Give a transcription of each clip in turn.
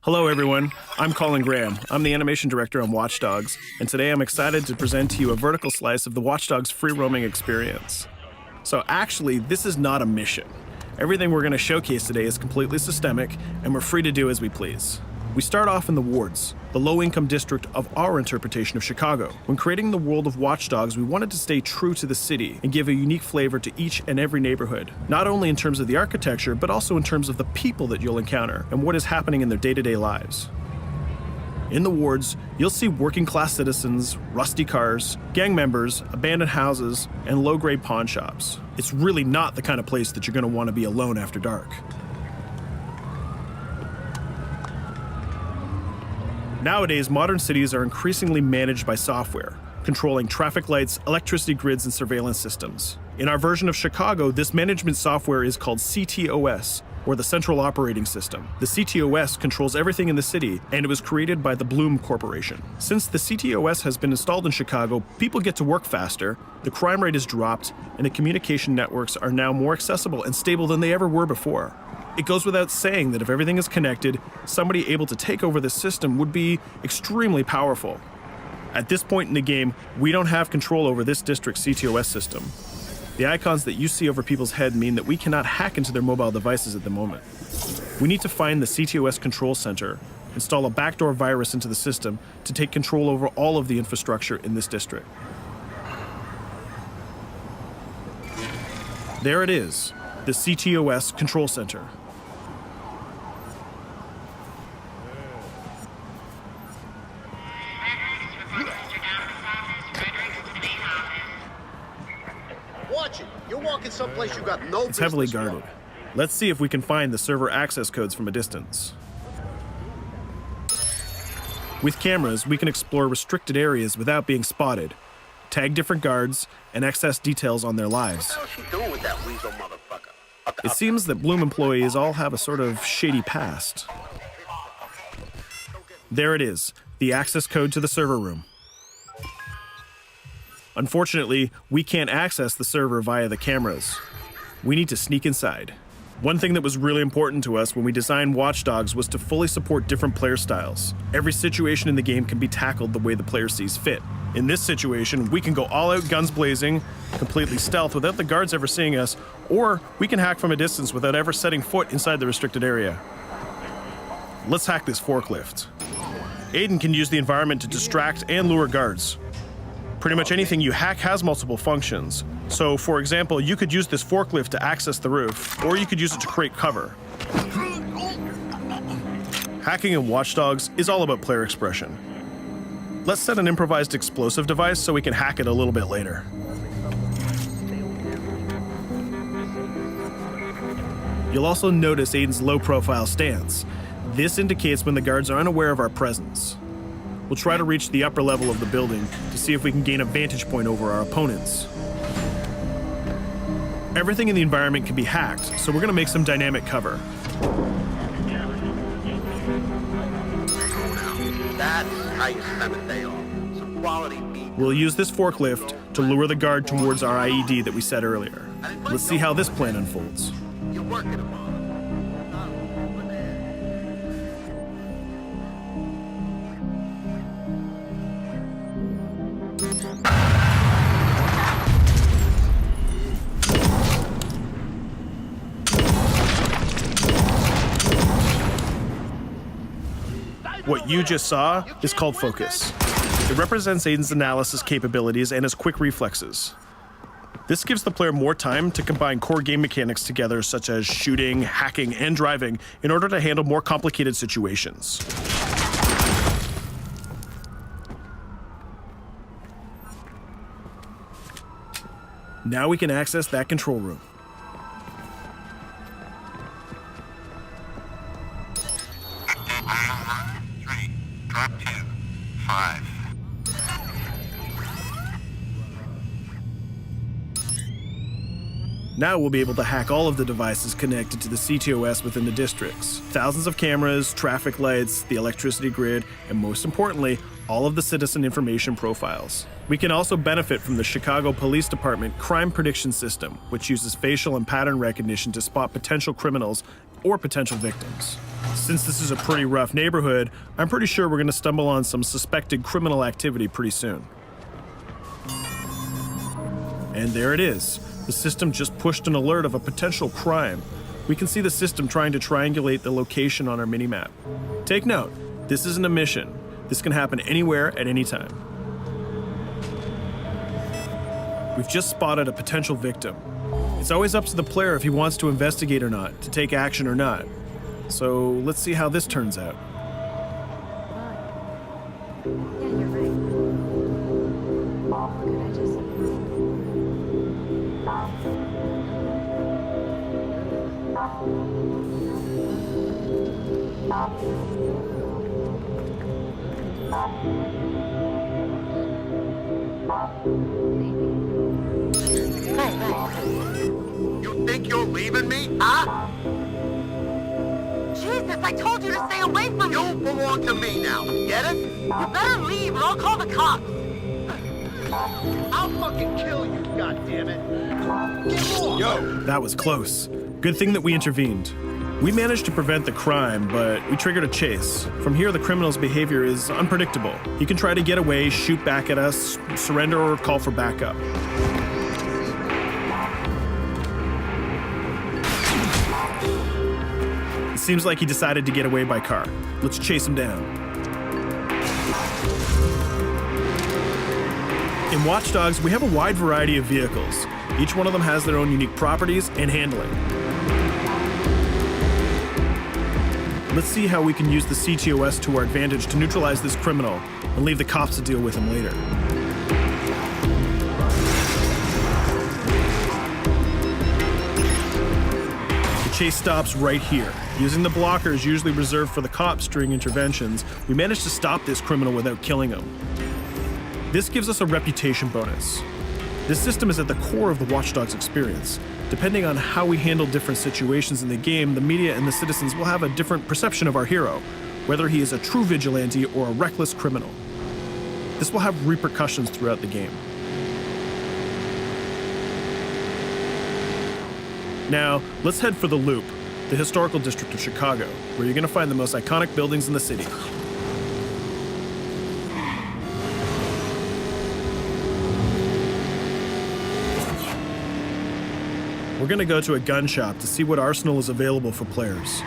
Hello everyone, I'm Colin Graham. I'm the animation director on Watch Dogs, and today I'm excited to present to you a vertical slice of the Watch Dogs free roaming experience. So actually, this is not a mission. Everything we're going to showcase today is completely systemic, and we're free to do as we please. We start off in the wards, the low-income district of our interpretation of Chicago. When creating the world of Watch Dogs, we wanted to stay true to the city and give a unique flavor to each and every neighborhood, not only in terms of the architecture, but also in terms of the people that you'll encounter and what is happening in their day-to-day lives. In the wards, you'll see working-class citizens, rusty cars, gang members, abandoned houses, and low-grade pawn shops. It's really not the kind of place that you're going to want to be alone after dark. Nowadays, modern cities are increasingly managed by software, controlling traffic lights, electricity grids, and surveillance systems. In our version of Chicago, this management software is called CTOS, or the Central Operating System. The CTOS controls everything in the city, and it was created by the Bloom Corporation. Since the CTOS has been installed in Chicago, people get to work faster, the crime rate is dropped, and the communication networks are now more accessible and stable than they ever were before. It goes without saying that if everything is connected, somebody able to take over the system would be extremely powerful. At this point in the game, we don't have control over this district's CTOS system. The icons that you see over people's head mean that we cannot hack into their mobile devices at the moment. We need to find the CTOS control center, install a backdoor virus into the system to take control over all of the infrastructure in this district. There it is, the CTOS control center. Watch it. You're walking someplace you got no business. It's heavily guarded. Let's see if we can find the server access codes from a distance. With cameras, we can explore restricted areas without being spotted, tag different guards, and access details on their lives. What the hell is she doing with that weasel motherfucker? It seems that Bloom employees all have a sort of shady past. There it is, the access code to the server room. Unfortunately, we can't access the server via the cameras. We need to sneak inside. One thing that was really important to us when we designed Watch Dogs was to fully support different player styles. Every situation in the game can be tackled the way the player sees fit. In this situation, we can go all out guns blazing, completely stealth without the guards ever seeing us, or we can hack from a distance without ever setting foot inside the restricted area. Let's hack this forklift. Aiden can use the environment to distract and lure guards. Pretty much anything you hack has multiple functions. So, for example, you could use this forklift to access the roof, or you could use it to create cover. Hacking in Watch Dogs is all about player expression. Let's set an improvised explosive device so we can hack it a little bit later. You'll also notice Aiden's low-profile stance. This indicates when the guards are unaware of our presence. We'll try to reach the upper level of the building to see if we can gain a vantage point over our opponents. Everything in the environment can be hacked, so we're going to make some dynamic cover. That's how you spend a day off. Some quality meat. We'll use this forklift to lure the guard towards our IED that we set earlier. Let's see how this plan unfolds. You're working them on. What you just saw is called focus. It represents Aiden's analysis capabilities and his quick reflexes. This gives the player more time to combine core game mechanics together, such as shooting, hacking, and driving, in order to handle more complicated situations. Now we can access that control room. Drop 2, 5. Now we'll be able to hack all of the devices connected to the CTOS within the districts. Thousands of cameras, traffic lights, the electricity grid, and most importantly, all of the citizen information profiles. We can also benefit from the Chicago Police Department crime prediction system, which uses facial and pattern recognition to spot potential criminals or potential victims. Since this is a pretty rough neighborhood, I'm pretty sure we're going to stumble on some suspected criminal activity pretty soon. And there it is. The system just pushed an alert of a potential crime. We can see the system trying to triangulate the location on our minimap. Take note, this isn't a mission. This can happen anywhere at any time. We've just spotted a potential victim. It's always up to the player if he wants to investigate or not, to take action or not. So let's see how this turns out. Yeah, you're right. Could I just... You think you're leaving me? Huh? Jesus, I told you to stay away from me! You belong to me now. Get it? You better leave or I'll call the cops! I'll fucking kill you, goddammit. Get off! Yo! That was close. Good thing that we intervened. We managed to prevent the crime, but we triggered a chase. From here, the criminal's behavior is unpredictable. He can try to get away, shoot back at us, surrender, or call for backup. It seems like he decided to get away by car. Let's chase him down. In Watch Dogs, we have a wide variety of vehicles. Each one of them has their own unique properties and handling. Let's see how we can use the CTOS to our advantage to neutralize this criminal and leave the cops to deal with him later. The chase stops right here. Using the blockers usually reserved for the cops during interventions, we managed to stop this criminal without killing him. This gives us a reputation bonus. This system is at the core of the Watch Dogs experience. Depending on how we handle different situations in the game, the media and the citizens will have a different perception of our hero, whether he is a true vigilante or a reckless criminal. This will have repercussions throughout the game. Now, let's head for the Loop, the historical district of Chicago, where you're going to find the most iconic buildings in the city. We're going to go to a gun shop to see what arsenal is available for players.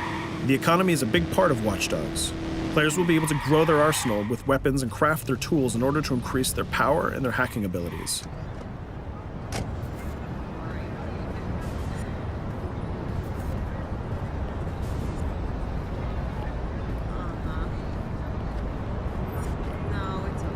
The economy is a big part of Watch Dogs. Players will be able to grow their arsenal with weapons and craft their tools in order to increase their power and their hacking abilities. No, it's okay.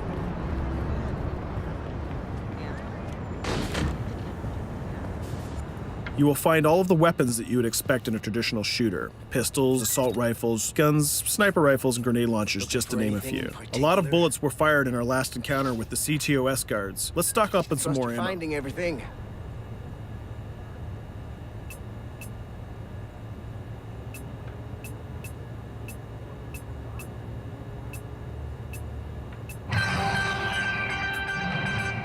You will find all of the weapons that you would expect in a traditional shooter. Pistols, assault rifles, guns, sniper rifles, and grenade launchers, just to name a few. A lot of bullets were fired in our last encounter with the CTOS guards. Let's stock up on some more ammo. Finding everything.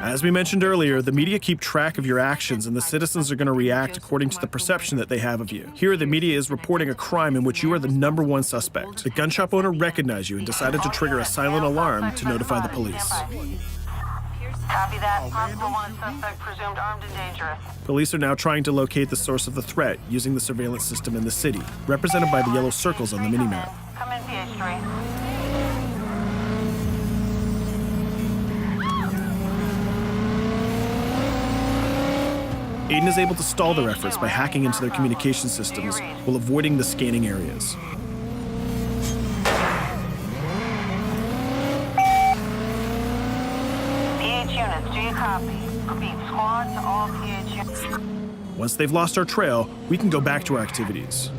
As we mentioned earlier, the media keep track of your actions and the citizens are going to react according to the perception that they have of you. Here, the media is reporting a crime in which you are the #1 suspect. The gun shop owner recognized you and decided to trigger a silent alarm to notify the police. Copy that. Possible one suspect presumed armed and dangerous. Police are now trying to locate the source of the threat using the surveillance system in the city, represented by the yellow circles on the minimap. Come in, PH3. Aiden is able to stall their efforts by hacking into their communication systems while avoiding the scanning areas. PH units, do you copy? Repeat, squad to all PH units. Once they've lost our trail, we can go back to our activities.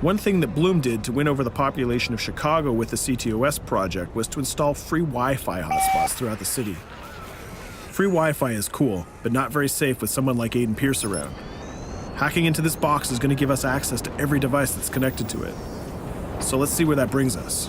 One thing that Bloom did to win over the population of Chicago with the CTOS project was to install free Wi-Fi hotspots throughout the city. Free Wi-Fi is cool, but not very safe with someone like Aiden Pierce around. Hacking into this box is going to give us access to every device that's connected to it. So let's see where that brings us.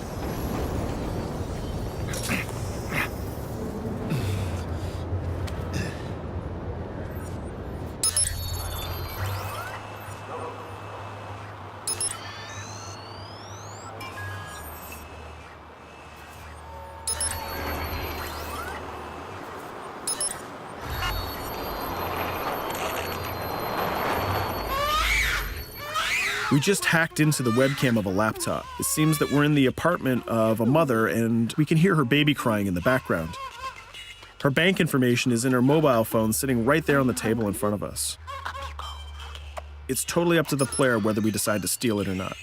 We just hacked into the webcam of a laptop. It seems that we're in the apartment of a mother and we can hear her baby crying in the background. Her bank information is in her mobile phone sitting right there on the table in front of us. It's totally up to the player whether we decide to steal it or not.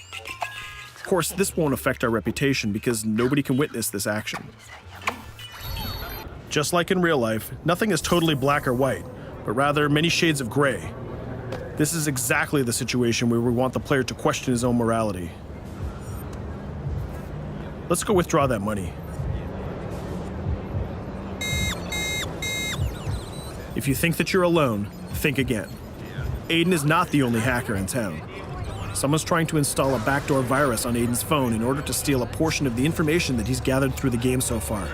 Of course, this won't affect our reputation because nobody can witness this action. Just like in real life, nothing is totally black or white, but rather many shades of gray. This is exactly the situation where we want the player to question his own morality. Let's go withdraw that money. If you think that you're alone, think again. Aiden is not the only hacker in town. Someone's trying to install a backdoor virus on Aiden's phone in order to steal a portion of the information that he's gathered through the game so far.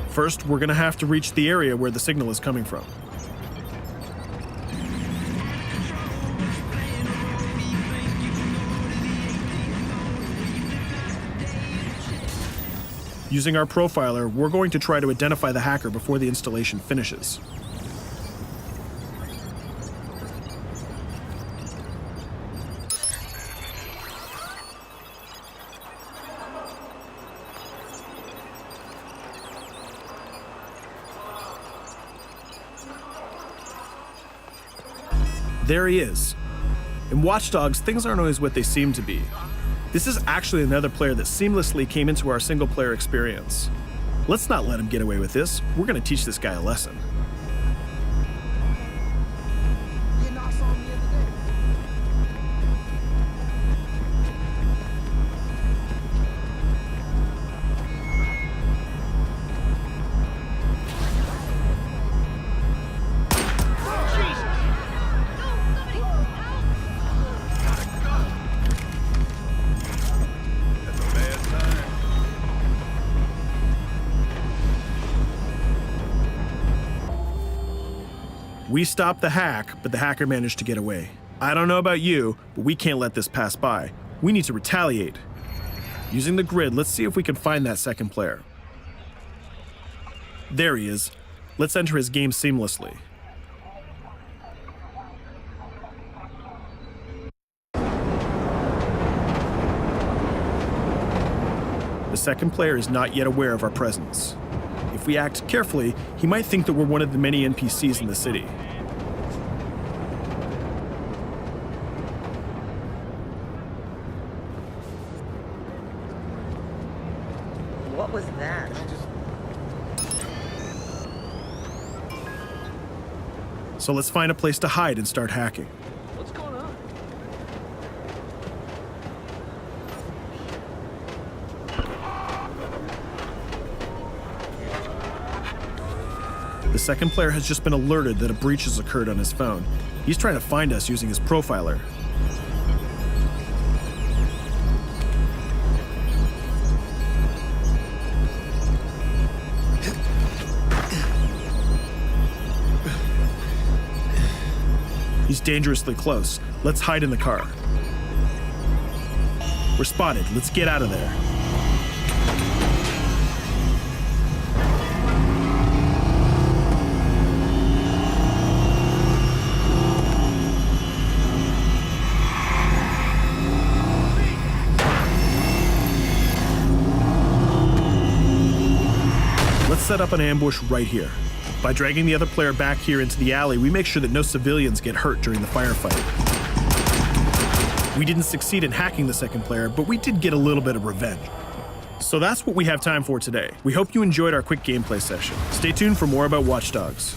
First, we're gonna have to reach the area where the signal is coming from. Using our profiler, we're going to try to identify the hacker before the installation finishes. There he is. In Watch Dogs, things aren't always what they seem to be. This is actually another player that seamlessly came into our single-player experience. Let's not let him get away with this. We're gonna teach this guy a lesson. We stopped the hack, but the hacker managed to get away. I don't know about you, but we can't let this pass by. We need to retaliate. Using the grid, let's see if we can find that second player. There he is. Let's enter his game seamlessly. The second player is not yet aware of our presence. If we act carefully, he might think that we're one of the many NPCs in the city. What was that? So let's find a place to hide and start hacking. What's going on? The second player has just been alerted that a breach has occurred on his phone. He's trying to find us using his profiler. He's dangerously close. Let's hide in the car. We're spotted. Let's get out of there. Let's set up an ambush right here. By dragging the other player back here into the alley, we make sure that no civilians get hurt during the firefight. We didn't succeed in hacking the second player, but we did get a little bit of revenge. So that's what we have time for today. We hope you enjoyed our quick gameplay session. Stay tuned for more about Watch Dogs.